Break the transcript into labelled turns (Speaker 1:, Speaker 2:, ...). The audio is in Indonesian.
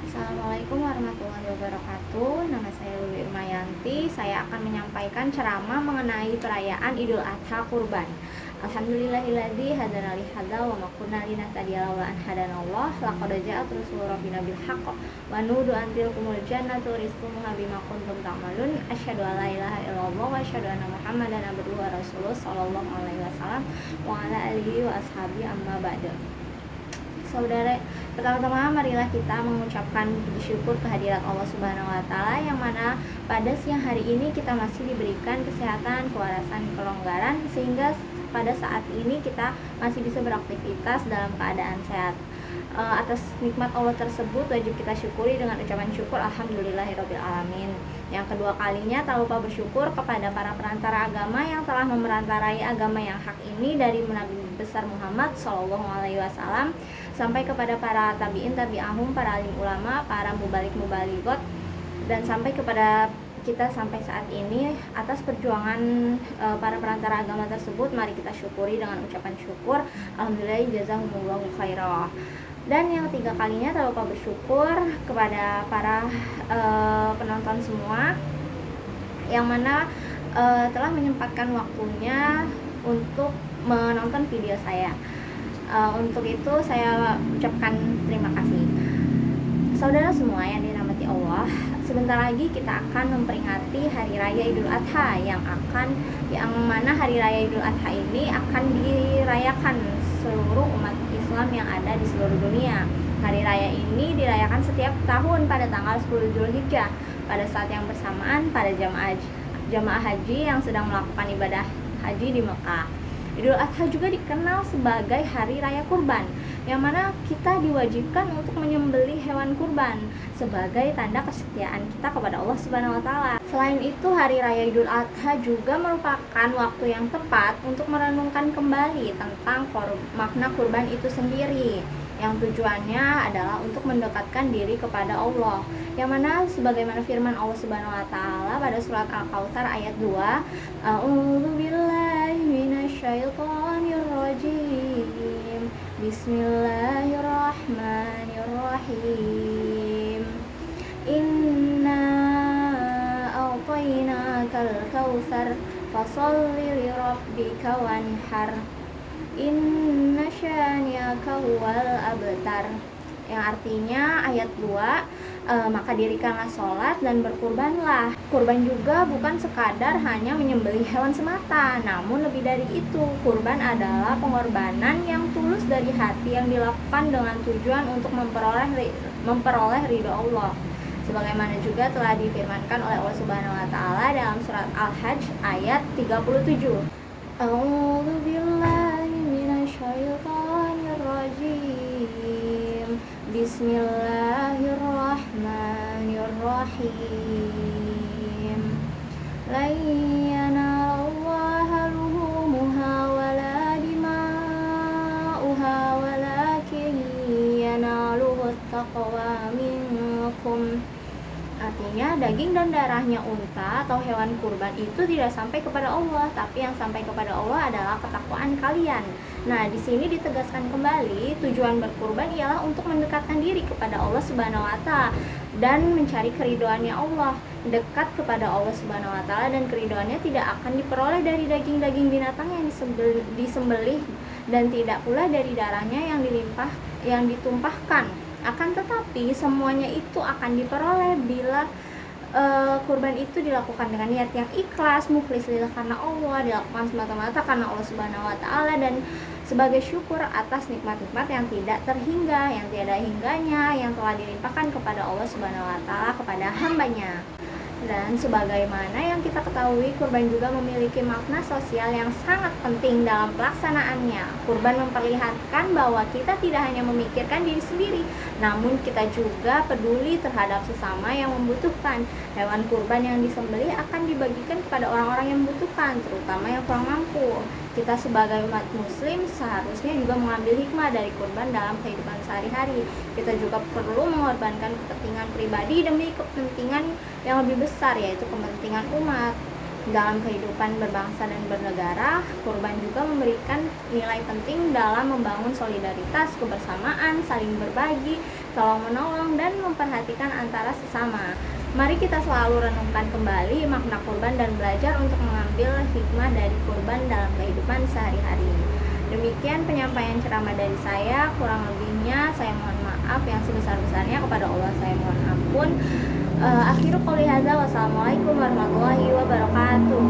Speaker 1: Assalamualaikum warahmatullahi wabarakatuh. Nama saya Lulu Irmayanti. Saya akan menyampaikan ceramah mengenai perayaan Idul Adha Kurban. Alhamdulillahilladzi hadana li hadza wa ma kunna linahtadiya laula an hadanallah. Laqad ja'at rusulu rabbina bil haqq wa nudu an tilkumul jannatu rizqumuha bima kuntum ta'malun. Asyhadu an la ilaha illallah wa asyhadu anna Muhammadan abduhu wa rasuluh sallallahu alaihi wasallam wa ala alihi wa ashabi amma ba'du. Saudara, pertama-tama marilah kita mengucapkan puji syukur kehadirat Allah Subhanahu wa taala yang mana pada siang hari ini kita masih diberikan kesehatan, kewarasan, kelonggaran sehingga pada saat ini kita masih bisa beraktivitas dalam keadaan sehat. Atas nikmat Allah tersebut wajib kita syukuri dengan ucapan syukur alhamdulillahirabbil alamin. Yang kedua kalinya tak lupa bersyukur kepada para perantara agama yang telah memerantarai agama yang hak ini dari Nabi besar Muhammad sallallahu alaihi wasallam sampai kepada para tabi'in, tabi'ahum, para alim ulama, para mubalik-mubaligot, dan sampai kepada kita sampai saat ini. Atas perjuangan para perantara agama tersebut, mari kita syukuri dengan ucapan syukur alhamdulillah jazahumullahu khairah. Dan yang ketiga kalinya tak lupa bersyukur kepada para penonton semua yang mana telah menyempatkan waktunya untuk menonton video saya. Untuk itu saya ucapkan terima kasih. Saudara semua yang dirahmati Allah, sebentar lagi kita akan memperingati Hari Raya Idul Adha yang mana Hari Raya Idul Adha ini akan dirayakan seluruh umat Islam yang ada di seluruh dunia. Hari Raya ini dirayakan setiap tahun pada tanggal 10 Zulhijjah pada saat yang bersamaan pada jamaah haji yang sedang melakukan ibadah haji di Mekah. Idul Adha juga dikenal sebagai Hari Raya Kurban, yang mana kita diwajibkan untuk menyembelih hewan kurban sebagai tanda kesetiaan kita kepada Allah Subhanahu wa taala. Selain itu, Hari Raya Idul Adha juga merupakan waktu yang tepat untuk merenungkan kembali tentang makna kurban itu sendiri, yang tujuannya adalah untuk mendekatkan diri kepada Allah, yang mana sebagaimana firman Allah Subhanahu wa taala pada surat Al-Kautsar ayat 2, A'udzubillahi minasyaitonir rajim. Bismillahirrahmanirrahim. Inna a'tainakal kautsar fasholli lirabbika wanhar. Inna syani'aka huwal abtar, yang artinya ayat 2, maka dirikanlah sholat dan berkurbanlah. Kurban juga bukan sekadar hanya menyembelih hewan semata, namun lebih dari itu. Kurban adalah pengorbanan yang tulus dari hati yang dilakukan dengan tujuan untuk memperoleh ridho Allah, sebagaimana juga telah difirmankan oleh Allah Subhanahu wa taala dalam surat Al-Hajj ayat 37. A'udzu billahi minasyaitonir rajim. Bismillahirrahmanirrahim. Lan yanalallaha luhumuha wala dima'uha walakin yanaluhu taqwa minkum. Artinya daging dan darahnya unta atau hewan kurban itu tidak sampai kepada Allah, tapi yang sampai kepada Allah adalah ketakwaan kalian. Nah, di sini ditegaskan kembali tujuan berkurban ialah untuk mendekatkan diri kepada Allah Subhanahu wa taala dan mencari keridoannya Allah. Dekat kepada Allah Subhanahu wa taala dan keridoannya tidak akan diperoleh dari daging-daging binatang yang disembelih dan tidak pula dari darahnya yang ditumpahkan. Akan tetapi semuanya itu akan diperoleh bila kurban itu dilakukan dengan niat yang ikhlas, mukhlis lillah karena Allah, dilakukan semata-mata karena Allah Subhanahu wa taala dan sebagai syukur atas nikmat-nikmat yang tidak terhingga, yang tiada hingganya, yang telah dilimpahkan kepada Allah Subhanahu wa taala kepada hambanya. Dan sebagaimana yang kita ketahui, kurban juga memiliki makna sosial yang sangat penting dalam pelaksanaannya. Kurban memperlihatkan bahwa kita tidak hanya memikirkan diri sendiri, namun kita juga peduli terhadap sesama yang membutuhkan. Hewan kurban yang disembelih akan dibagikan kepada orang-orang yang membutuhkan, terutama yang kurang mampu. Kita sebagai umat muslim seharusnya juga mengambil hikmah dari kurban dalam kehidupan sehari-hari. Kita juga perlu mengorbankan kepentingan pribadi demi kepentingan yang lebih besar, yaitu kepentingan umat. Dalam kehidupan berbangsa dan bernegara, kurban juga memberikan nilai penting dalam membangun solidaritas, kebersamaan, saling berbagi, tolong-menolong, dan memperhatikan antara sesama. Mari kita selalu renungkan kembali makna kurban dan belajar untuk mengambil hikmah dari kurban dalam kehidupan sehari-hari. Demikian penyampaian ceramah dari saya, kurang lebihnya saya mohon maaf yang sebesar-besarnya, kepada Allah saya mohon ampun. Akhiru qouli hadza, wassalamualaikum warahmatullahi wabarakatuh.